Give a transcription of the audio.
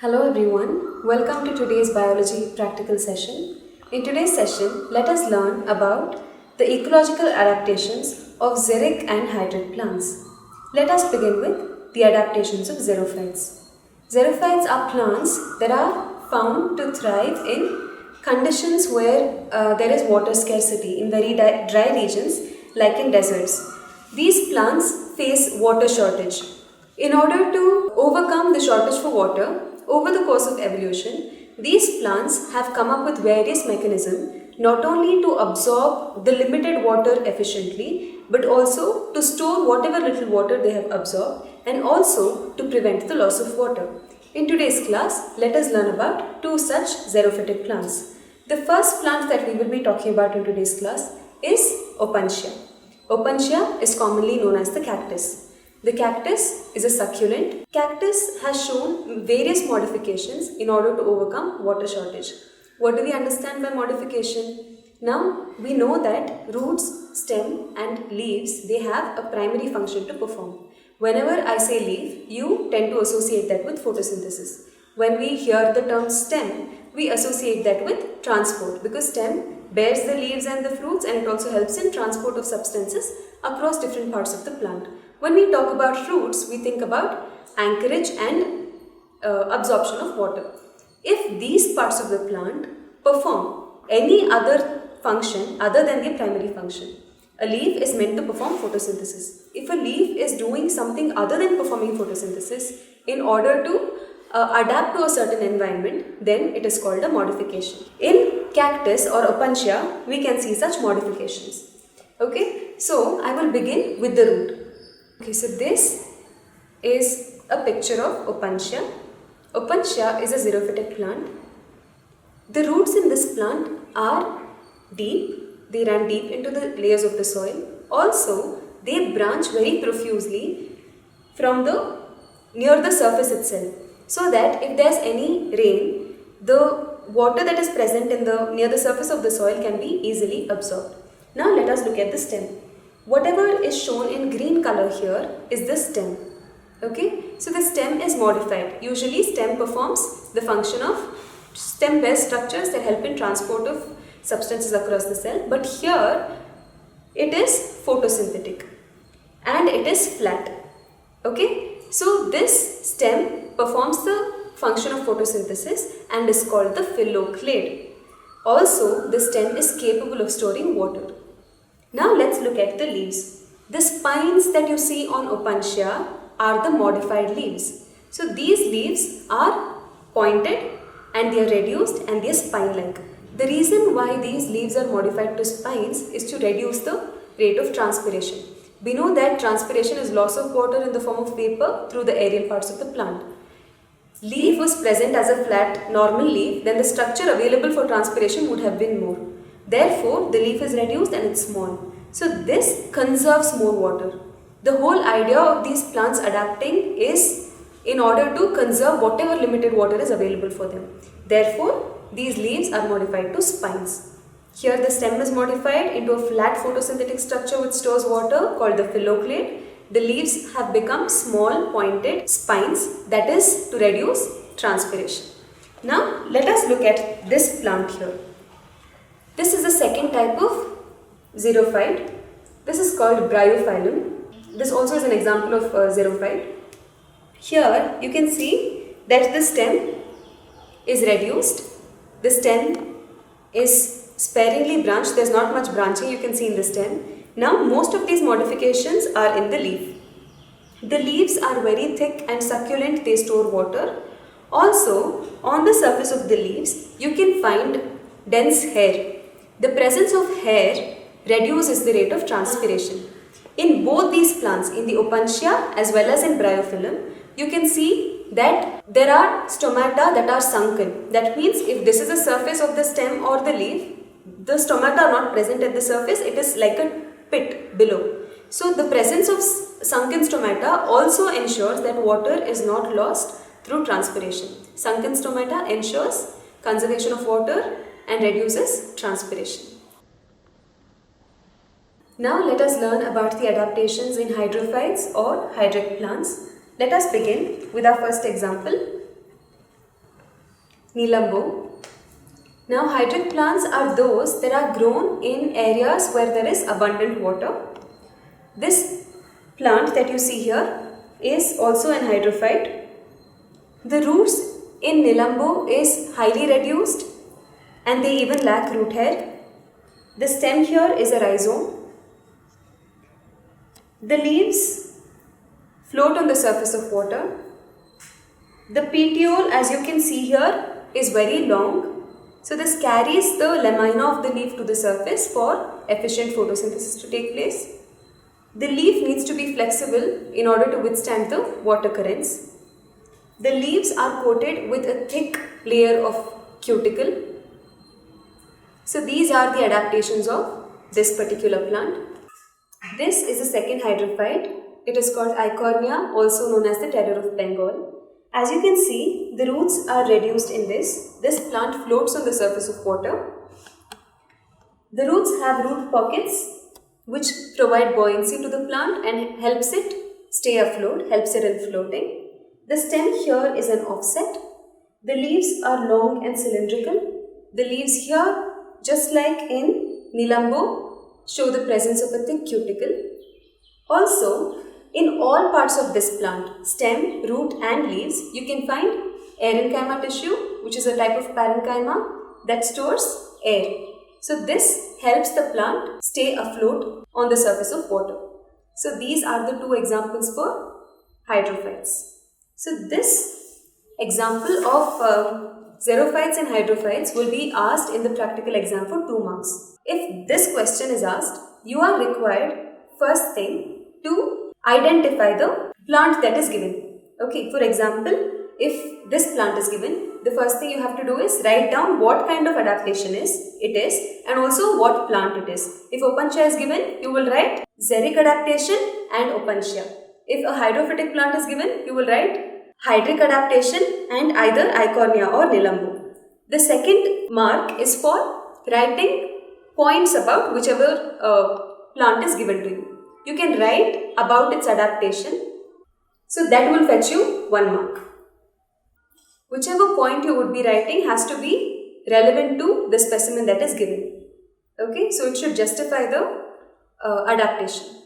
Hello everyone, welcome to today's biology practical session. In today's session, let us learn about the ecological adaptations of xeric and hydric plants. Let us begin with the adaptations of xerophytes. Xerophytes are plants that are found to thrive in conditions where there is water scarcity in very dry regions like in deserts. These plants face water shortage. In order to overcome the shortage for water, over the course of evolution, these plants have come up with various mechanisms not only to absorb the limited water efficiently, but also to store whatever little water they have absorbed and also to prevent the loss of water. In today's class, let us learn about two such xerophytic plants. The first plant that we will be talking about in today's class is Opuntia. Opuntia is commonly known as the cactus. The cactus is a succulent. Cactus has shown various modifications in order to overcome water shortage. What do we understand by modification? Now, we know that roots, stem and leaves, they have a primary function to perform. Whenever I say leaf, you tend to associate that with photosynthesis. When we hear the term stem, we associate that with transport because stem bears the leaves and the fruits and it also helps in transport of substances across different parts of the plant. When we talk about roots, we think about anchorage and absorption of water. If these parts of the plant perform any other function other than their primary function, a leaf is meant to perform photosynthesis. If a leaf is doing something other than performing photosynthesis in order to adapt to a certain environment, then it is called a modification. In cactus or Opuntia, we can see such modifications. Okay, so I will begin with the root. Okay, so this is a picture of Opuntia. Opuntia is a xerophytic plant. The roots in this plant are deep. They run deep into the layers of the soil. Also, they branch very profusely from near the surface itself, so that if there is any rain, the water that is present in near the surface of the soil can be easily absorbed. Now let us look at the stem. Whatever is shown in green color here is the stem. Okay, so the stem is modified. Usually stem performs the function of stem-based structures that help in transport of substances across the cell, but here it is photosynthetic and it is flat. Okay, so this stem performs the function of photosynthesis and is called the phylloclade. Also, the stem is capable of storing water. Now let's look at the leaves. The spines that you see on Opuntia are the modified leaves. So these leaves are pointed and they are reduced and they are spine-like. The reason why these leaves are modified to spines is to reduce the rate of transpiration. We know that transpiration is loss of water in the form of vapor through the aerial parts of the plant. Leaf was present as a flat normal leaf, then the structure available for transpiration would have been more. Therefore, the leaf is reduced and it's small. So this conserves more water. The whole idea of these plants adapting is in order to conserve whatever limited water is available for them. Therefore, these leaves are modified to spines. Here the stem is modified into a flat photosynthetic structure which stores water called the phylloclade. The leaves have become small pointed spines, that is to reduce transpiration. Now let us look at this plant here. This is the second type of xerophyte. This is called bryophyllum. This also is an example of xerophyte. Here you can see that the stem is reduced. The stem is sparingly branched. There is not much branching you can see in the stem. Now most of these modifications are in the leaf. The leaves are very thick and succulent. They store water. Also on the surface of the leaves you can find dense hair. The presence of hair reduces the rate of transpiration. In both these plants, in the Opuntia as well as in bryophyllum, you can see that there are stomata that are sunken. That means if this is the surface of the stem or the leaf, the stomata are not present at the surface, it is like a pit below. So the presence of sunken stomata also ensures that water is not lost through transpiration. Sunken stomata ensures conservation of water and reduces transpiration. Now let us learn about the adaptations in hydrophytes or hydric plants. Let us begin with our first example. Nilambo. Now, hydric plants are those that are grown in areas where there is abundant water. This plant that you see here is also an hydrophyte. The roots in Nilambo is highly reduced and they even lack root hair. The stem here is a rhizome. The leaves float on the surface of water. The petiole, as you can see here, is very long. So this carries the lamina of the leaf to the surface for efficient photosynthesis to take place. The leaf needs to be flexible in order to withstand the water currents. The leaves are coated with a thick layer of cuticle. So these are the adaptations of this particular plant. This is the second hydrophyte. It is called Eichhornia, also known as the terror of Bengal. As you can see, the roots are reduced in this. This plant floats on the surface of water. The roots have root pockets which provide buoyancy to the plant and helps it stay afloat, helps it in floating. The stem here is an offset. The leaves are long and cylindrical. The leaves here, just like in Nilambo, show the presence of a thick cuticle. Also, in all parts of this plant, stem, root and leaves, you can find parenchyma tissue, which is a type of parenchyma that stores air. So this helps the plant stay afloat on the surface of water. So these are the two examples for hydrophytes. So this example of xerophytes and hydrophytes will be asked in the practical exam for 2 marks. If this question is asked, you are required first thing to identify the plant that is given. Okay, for example, if this plant is given, the first thing you have to do is write down what kind of adaptation it is and also what plant it is. If Opuntia is given, you will write Xeric adaptation and Opuntia. If a hydrophytic plant is given, you will write Hydric adaptation and either Eichhornia or Nilambo. The second mark is for writing points about whichever plant is given to you. You can write about its adaptation. So that will fetch you 1 mark. Whichever point you would be writing has to be relevant to the specimen that is given. Okay, so it should justify the adaptation.